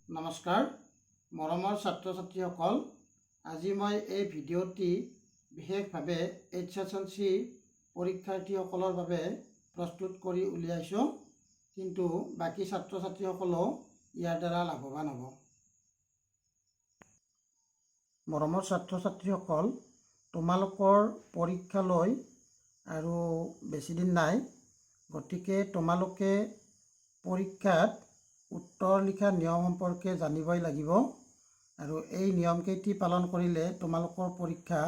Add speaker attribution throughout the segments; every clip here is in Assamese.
Speaker 1: নমস্কাৰ মৰমৰ ছাত্ৰ ছাত্ৰীসকল, আজি মই এই ভিডিঅ'টি বিশেষভাৱে HSLC পৰীক্ষাৰ্থীসকলৰ বাবে প্ৰস্তুত কৰি উলিয়াইছোঁ, কিন্তু বাকী ছাত্ৰ ছাত্ৰীসকলেও ইয়াৰ দ্বাৰা লাভৱান হ'ব। মৰমৰ ছাত্ৰ ছাত্ৰীসকল, তোমালোকৰ পৰীক্ষালৈ আৰু বেছি দিন নাই, গতিকে তোমালোকে পৰীক্ষাত উত্তৰ লিখা নিয়ম সম্পৰ্কে জানিবই লাগিব আৰু এই নিয়মকেইটি পালন কৰিলে তোমালোকৰ পৰীক্ষা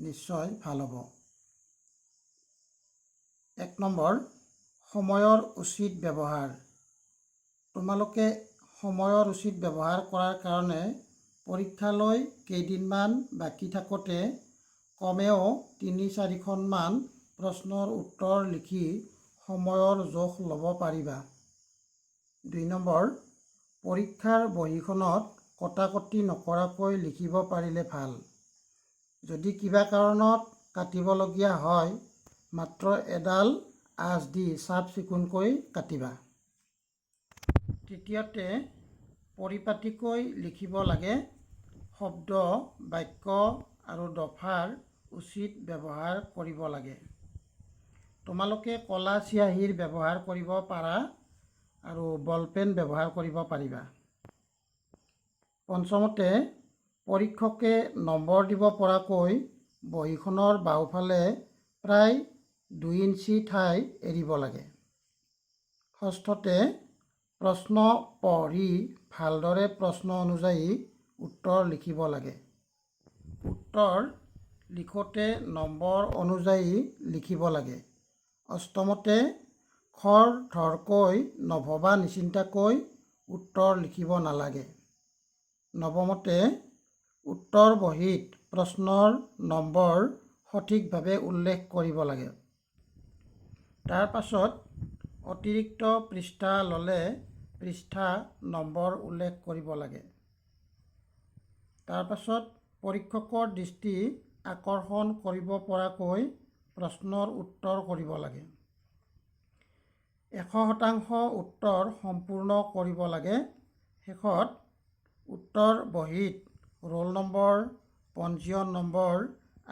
Speaker 1: নিশ্চয় ভাল হ'ব। 1 নম্বৰ, সময়ৰ উচিত ব্যৱহাৰ। তোমালোকে সময়ৰ উচিত ব্যৱহাৰ কৰাৰ কাৰণে পৰীক্ষালৈ কেইদিনমান বাকী থাকোঁতে কমেও 3-4খনমান প্ৰশ্নৰ উত্তৰ লিখি সময়ৰ জোখ ল'ব পাৰিবা। 2 নম্বৰ, পৰীক্ষাৰ বহীখনত কটাকটি নকৰাকৈ লিখিব পাৰিলে ভাল। যদি কিবা কাৰণত কাটিবলগীয়া হয়, মাত্ৰ এডাল আঁচ দি চাফ চিকুণকৈ কাটিবা। তৃতীয়তে, পৰিপাটিকৈ লিখিব লাগে। শব্দ, বাক্য আৰু দফাৰ উচিত ব্যৱহাৰ কৰিব লাগে। তোমালোকে ক'লা চিয়াহীৰ ব্যৱহাৰ কৰিব পাৰা আৰু বলপেন ব্যৱহাৰ কৰিব পাৰিবা। পঞ্চমতে, পৰীক্ষকে নম্বৰ দিব পৰাকৈ বহীখনৰ বাওঁফালে প্ৰায় 2 ইঞ্চি ঠাই এৰিব লাগে। ষষ্ঠতে, প্ৰশ্ন পঢ়ি ভালদৰে প্ৰশ্ন অনুযায়ী উত্তৰ লিখিব লাগে। উত্তৰ লিখোঁতে নম্বৰ অনুযায়ী লিখিব লাগে। অষ্টমতে, খৰধৰকৈ নভবা নিচিন্তাকৈ উত্তৰ লিখিব নালাগে। নৱমতে, উত্তৰ বহীত প্ৰশ্নৰ নম্বৰ সঠিকভাৱে উল্লেখ কৰিব লাগে। তাৰ পাছত অতিৰিক্ত পৃষ্ঠা ল'লে পৃষ্ঠা নম্বৰ উল্লেখ কৰিব লাগে। তাৰ পাছত পৰীক্ষকৰ দৃষ্টি আকৰ্ষণ কৰিব পৰাকৈ প্ৰশ্নৰ উত্তৰ কৰিব লাগে। 100% উত্তৰ সম্পূৰ্ণ কৰিব লাগে। শেষত উত্তৰ বহীত ৰোল নম্বৰ, পঞ্জীয়ন নম্বৰ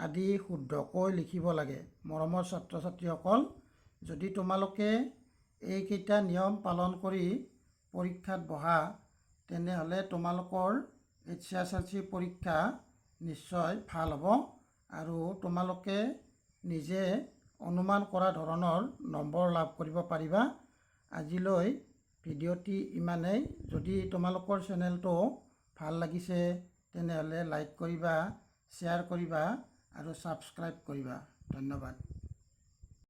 Speaker 1: আদি শুদ্ধকৈ লিখিব লাগে। মৰমৰ ছাত্ৰ ছাত্ৰীসকল, যদি তোমালোকে এইকেইটা নিয়ম পালন কৰি পৰীক্ষাত বহা, তেনেহ'লে তোমালোকৰ HSLC পৰীক্ষা নিশ্চয় ভাল হ'ব আৰু তোমালোকে নিজে অনুমান কৰা ধৰণৰ নম্বৰ লাভ কৰিব পাৰিবা। আজিলৈ ভিডিঅ'টি ইমানেই। যদি তোমালোকৰ চেনেলটো ভাল লাগিছে তেনেহ'লে লাইক কৰিবা, শ্বেয়াৰ কৰিবা আৰু ছাবস্ক্ৰাইব কৰিবা। ধন্যবাদ।